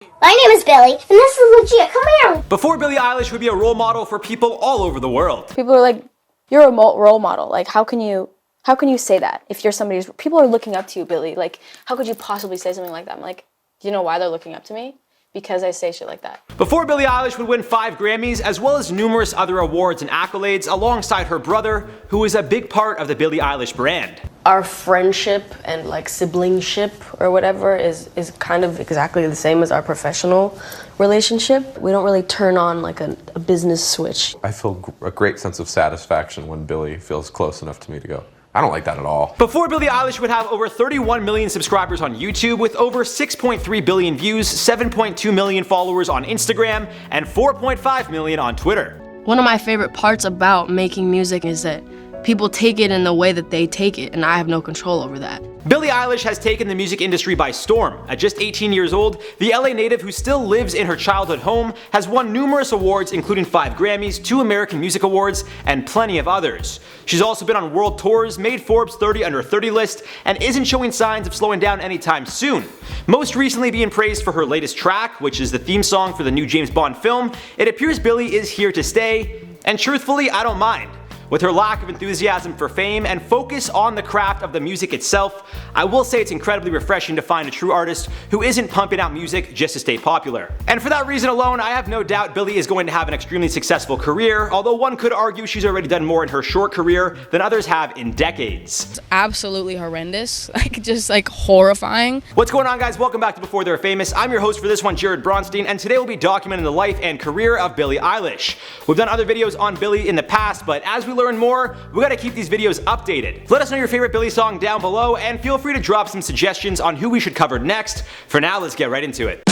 My name is Billie, and this is legit. Come here. Before Billie Eilish would be a role model for people all over the world. People are like, you're a role model. Like, how can you say that if you're somebody who's, people are looking up to you, Billie? Like, how could you possibly say something like that? I'm like, do you know why they're looking up to me? Because I say shit like that. Before Billie Eilish would win 5 Grammys, as well as numerous other awards and accolades alongside her brother, who is a big part of the Billie Eilish brand. Our friendship and like siblingship or whatever is kind of exactly the same as our professional relationship. We don't really turn on like a business switch. I feel a great sense of satisfaction when Billie feels close enough to me to go, I don't like that at all. Before Billie Eilish would have over 31 million subscribers on YouTube with over 6.3 billion views, 7.2 million followers on Instagram, and 4.5 million on Twitter. One of my favorite parts about making music is that people take it in the way that they take it, and I have no control over that. Billie Eilish has taken the music industry by storm. At just 18 years old, the LA native who still lives in her childhood home has won numerous awards including 5 Grammys, 2 American Music Awards, and plenty of others. She's also been on world tours, made Forbes 30 Under 30 list, and isn't showing signs of slowing down anytime soon. Most recently being praised for her latest track, which is the theme song for the new James Bond film, it appears Billie is here to stay, and truthfully, I don't mind. With her lack of enthusiasm for fame and focus on the craft of the music itself, I will say it's incredibly refreshing to find a true artist who isn't pumping out music just to stay popular. And for that reason alone, I have no doubt Billie is going to have an extremely successful career, although one could argue she's already done more in her short career than others have in decades. It's absolutely horrendous, just horrifying. What's going on, guys? Welcome back to Before They Were Famous. I'm your host for this one, Jared Bronstein, and today we'll be documenting the life and career of Billie Eilish. We've done other videos on Billie in the past, but as we learn more, we gotta keep these videos updated. Let us know your favorite Billie song down below, and feel free to drop some suggestions on who we should cover next. For now, let's get right into it.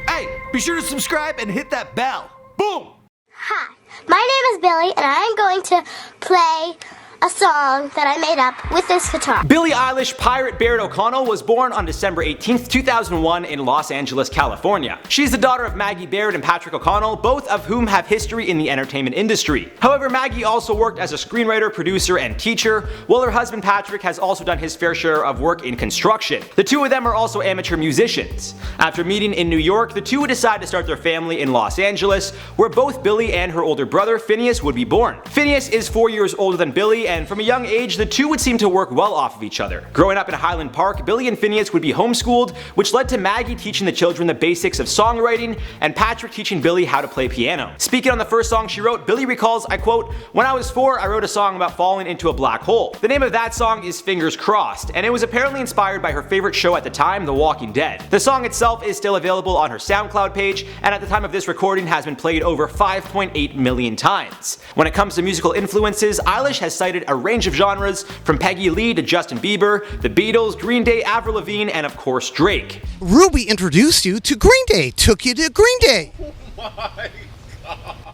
Hey, be sure to subscribe and hit that bell. Boom! Hi, my name is Billie, and I'm going to play a song that I made up with this guitar. Billie Eilish Pirate Baird O'Connell was born on December 18th, 2001 in Los Angeles, California. She's the daughter of Maggie Baird and Patrick O'Connell, both of whom have history in the entertainment industry. However, Maggie also worked as a screenwriter, producer, and teacher, while her husband Patrick has also done his fair share of work in construction. The two of them are also amateur musicians. After meeting in New York, the two would decide to start their family in Los Angeles, where both Billie and her older brother Finneas would be born. Finneas is 4 years older than Billie, and from a young age, the two would seem to work well off of each other. Growing up in Highland Park, Billie and Finneas would be homeschooled, which led to Maggie teaching the children the basics of songwriting, and Patrick teaching Billie how to play piano. Speaking on the first song she wrote, Billie recalls, I quote, "When I was 4, I wrote a song about falling into a black hole. The name of that song is Fingers Crossed, and it was apparently inspired by her favorite show at the time, The Walking Dead. The song itself is still available on her SoundCloud page, and at the time of this recording has been played over 5.8 million times. When it comes to musical influences, Eilish has cited a range of genres, from Peggy Lee to Justin Bieber, the Beatles, Green Day, Avril Lavigne, and of course Drake. Ruby introduced you to Green Day, took you to Green Day.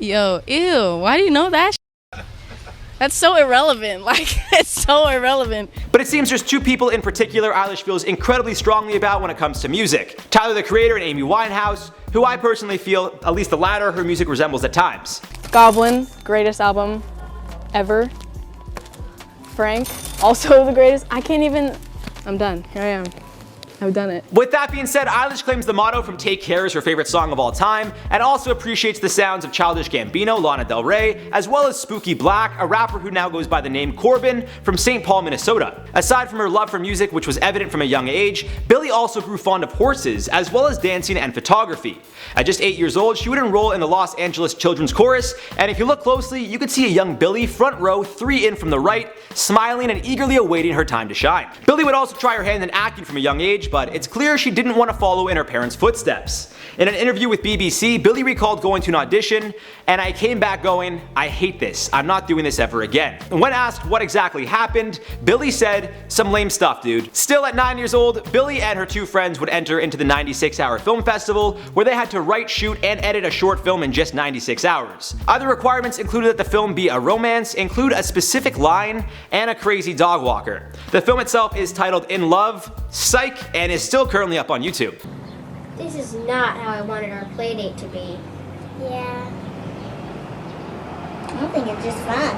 Yo, ew, why do you know that That's so irrelevant, it's so irrelevant. But it seems there's two people in particular Eilish feels incredibly strongly about when it comes to music. Tyler, the Creator, and Amy Winehouse, who I personally feel, at least the latter, her music resembles at times. Goblin, greatest album ever. Frank, also the greatest. I'm done. Here I am. I've done it. With that being said, Eilish claims the motto from Take Care is her favorite song of all time, and also appreciates the sounds of Childish Gambino, Lana Del Rey, as well as Spooky Black, a rapper who now goes by the name Corbin, from St. Paul, Minnesota. Aside from her love for music, which was evident from a young age, Billie also grew fond of horses, as well as dancing and photography. At just 8 years old, she would enroll in the Los Angeles Children's Chorus, and if you look closely, you could see a young Billie front row, 3 in from the right, smiling and eagerly awaiting her time to shine. Billie would also try her hand in acting from a young age, but it's clear she didn't want to follow in her parents' footsteps. In an interview with BBC, Billie recalled going to an audition, and I came back going, "I hate this, I'm not doing this ever again." And when asked what exactly happened, Billie said, "Some lame stuff, dude." Still at 9 years old, Billie and her 2 friends would enter into the 96-hour film festival, where they had to write, shoot, and edit a short film in just 96 hours. Other requirements included that the film be a romance, include a specific line, and a crazy dog walker. The film itself is titled In Love, Psych, and is still currently up on YouTube. This is not how I wanted our play date to be. Yeah. I don't think it's just fun.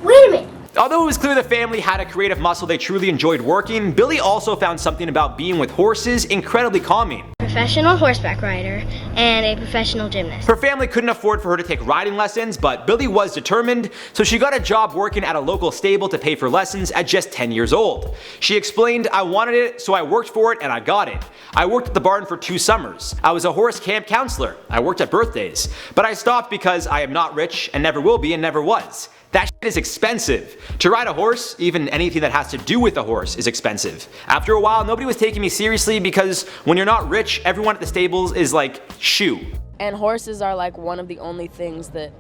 Wait a minute. Although it was clear the family had a creative muscle they truly enjoyed working, Billie also found something about being with horses incredibly calming. Professional horseback rider and a professional gymnast. Her family couldn't afford for her to take riding lessons, but Billie was determined, so she got a job working at a local stable to pay for lessons at just 10 years old. She explained, "I wanted it, so I worked for it and I got it. I worked at the barn for 2 summers. I was a horse camp counselor. I worked at birthdays. But I stopped because I am not rich and never will be and never was. That shit is expensive. To ride a horse, even anything that has to do with a horse, is expensive. After a while, nobody was taking me seriously because when you're not rich, everyone at the stables is like, shoo." And horses are like one of the only things that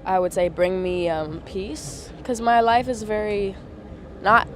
I would say bring me peace, because my life is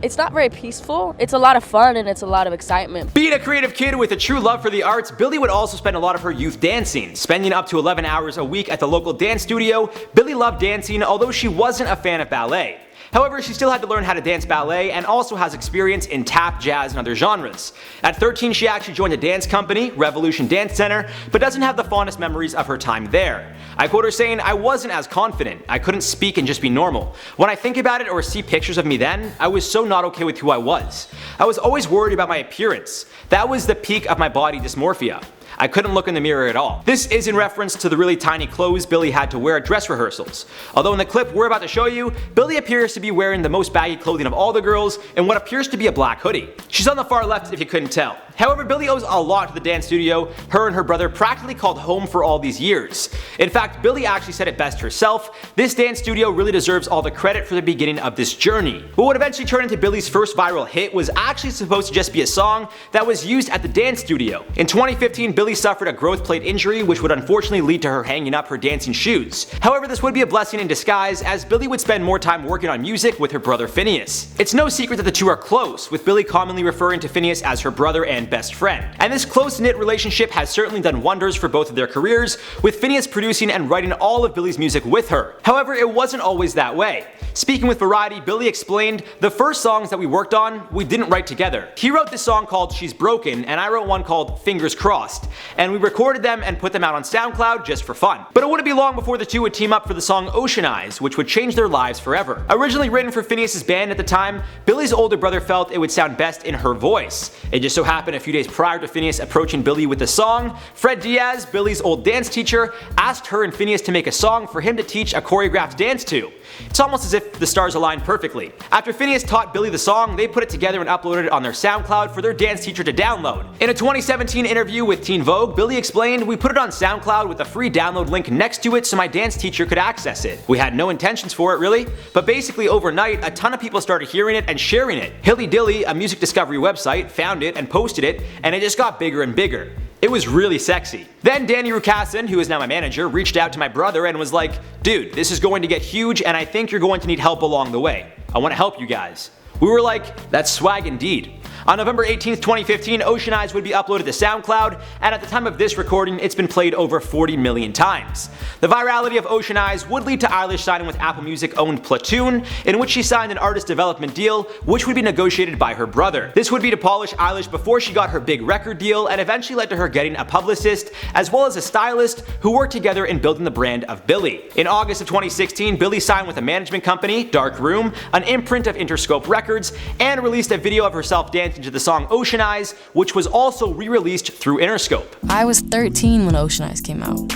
it's not very peaceful. It's a lot of fun and it's a lot of excitement. Being a creative kid with a true love for the arts, Billie would also spend a lot of her youth dancing. Spending up to 11 hours a week at the local dance studio, Billie loved dancing, although she wasn't a fan of ballet. However, she still had to learn how to dance ballet and also has experience in tap, jazz, and other genres. At 13, she actually joined a dance company, Revolution Dance Center, but doesn't have the fondest memories of her time there. I quote her saying, "I wasn't as confident. I couldn't speak and just be normal. When I think about it or see pictures of me then, I was so not okay with who I was. I was always worried about my appearance. That was the peak of my body dysmorphia. I couldn't look in the mirror at all." This is in reference to the really tiny clothes Billie had to wear at dress rehearsals. Although in the clip we're about to show you, Billie appears to be wearing the most baggy clothing of all the girls in what appears to be a black hoodie. She's on the far left if you couldn't tell. However, Billie owes a lot to the dance studio her and her brother practically called home for all these years. In fact, Billie actually said it best herself, "This dance studio really deserves all the credit for the beginning of this journey." What would eventually turn into Billie's first viral hit was actually supposed to just be a song that was used at the dance studio. In 2015, Billie suffered a growth plate injury, which would unfortunately lead to her hanging up her dancing shoes. However, this would be a blessing in disguise, as Billie would spend more time working on music with her brother Finneas. It's no secret that the two are close, with Billie commonly referring to Finneas as her brother and best friend. And this close-knit relationship has certainly done wonders for both of their careers, with Finneas producing and writing all of Billie's music with her. However, it wasn't always that way. Speaking with Variety, Billie explained, "The first songs that we worked on, we didn't write together. He wrote this song called She's Broken, and I wrote one called Fingers Crossed, and we recorded them and put them out on SoundCloud just for fun." But it wouldn't be long before the two would team up for the song Ocean Eyes, which would change their lives forever. Originally written for Finneas' band at the time, Billie's older brother felt it would sound best in her voice. It just so happened a few days prior to Finneas approaching Billie with the song, Fred Diaz, Billie's old dance teacher, asked her and Finneas to make a song for him to teach a choreographed dance to. It's almost as if the stars aligned perfectly. After Finneas taught Billie the song, they put it together and uploaded it on their SoundCloud for their dance teacher to download. In a 2017 interview with Teen Vogue, Billie explained, "We put it on SoundCloud with a free download link next to it so my dance teacher could access it. We had no intentions for it really, but basically overnight a ton of people started hearing it and sharing it. Hilly Dilly, a music discovery website, found it and posted it, and it just got bigger and bigger. It was really sexy." Then Danny Rukasin, who is now my manager, reached out to my brother and was like, "Dude, this is going to get huge and I think you're going to need help along the way. I want to help you guys." We were like, "That's swag indeed." On November 18th, 2015, Ocean Eyes would be uploaded to SoundCloud, and at the time of this recording, it's been played over 40 million times. The virality of Ocean Eyes would lead to Eilish signing with Apple Music-owned Platoon, in which she signed an artist development deal, which would be negotiated by her brother. This would be to polish Eilish before she got her big record deal, and eventually led to her getting a publicist, as well as a stylist, who worked together in building the brand of Billie. In August of 2016, Billie signed with a management company, Darkroom, an imprint of Interscope Records, and released a video of herself dancing to the song Ocean Eyes, which was also re-released through Interscope. I was 13 when Ocean Eyes came out.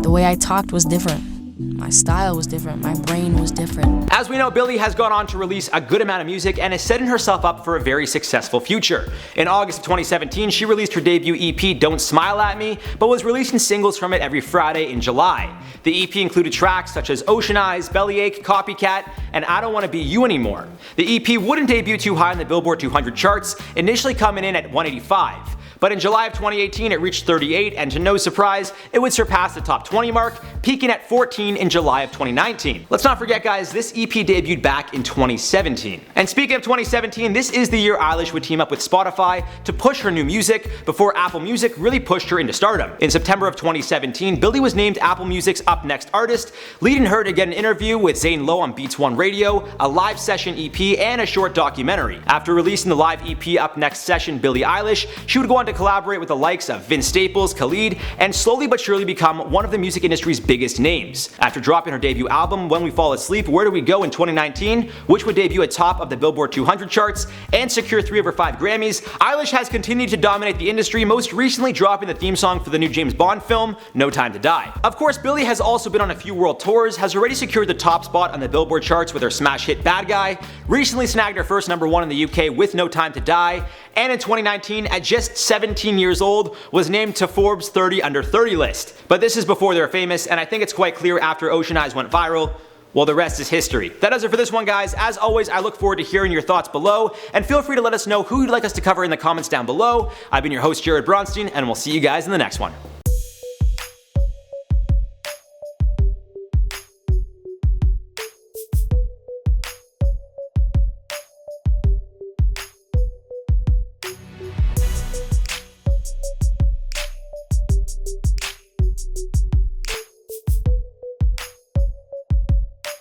The way I talked was different. My style was different, my brain was different. As we know, Billie has gone on to release a good amount of music and is setting herself up for a very successful future. In August of 2017, she released her debut EP Don't Smile At Me, but was releasing singles from it every Friday in July. The EP included tracks such as Ocean Eyes, Bellyache, Copycat, and I Don't Wanna Be You Anymore. The EP wouldn't debut too high in the Billboard 200 charts, initially coming in at 185. But in July of 2018 it reached 38, and to no surprise, it would surpass the top 20 mark, peaking at 14 in July of 2019. Let's not forget guys, this EP debuted back in 2017. And speaking of 2017, this is the year Eilish would team up with Spotify to push her new music, before Apple Music really pushed her into stardom. In September of 2017, Billie was named Apple Music's Up Next artist, leading her to get an interview with Zane Lowe on Beats One Radio, a live session EP, and a short documentary. After releasing the live EP Up Next session Billie Eilish, she would go on to to collaborate with the likes of Vince Staples, Khalid, and slowly but surely become one of the music industry's biggest names. After dropping her debut album, When We Fall Asleep, Where Do We Go in 2019, which would debut atop of the Billboard 200 charts and secure 3 of her 5 Grammys, Eilish has continued to dominate the industry, most recently dropping the theme song for the new James Bond film, No Time to Die. Of course, Billie has also been on a few world tours, has already secured the top spot on the Billboard charts with her smash hit Bad Guy, recently snagged her first #1 in the UK with No Time to Die, and in 2019, at just 17 years old, was named to Forbes 30 Under 30 list. But this is before they're famous, and I think it's quite clear after Ocean Eyes went viral, well, the rest is history. That does it for this one, guys. As always, I look forward to hearing your thoughts below, and feel free to let us know who you'd like us to cover in the comments down below. I've been your host, Jared Bronstein, and we'll see you guys in the next one.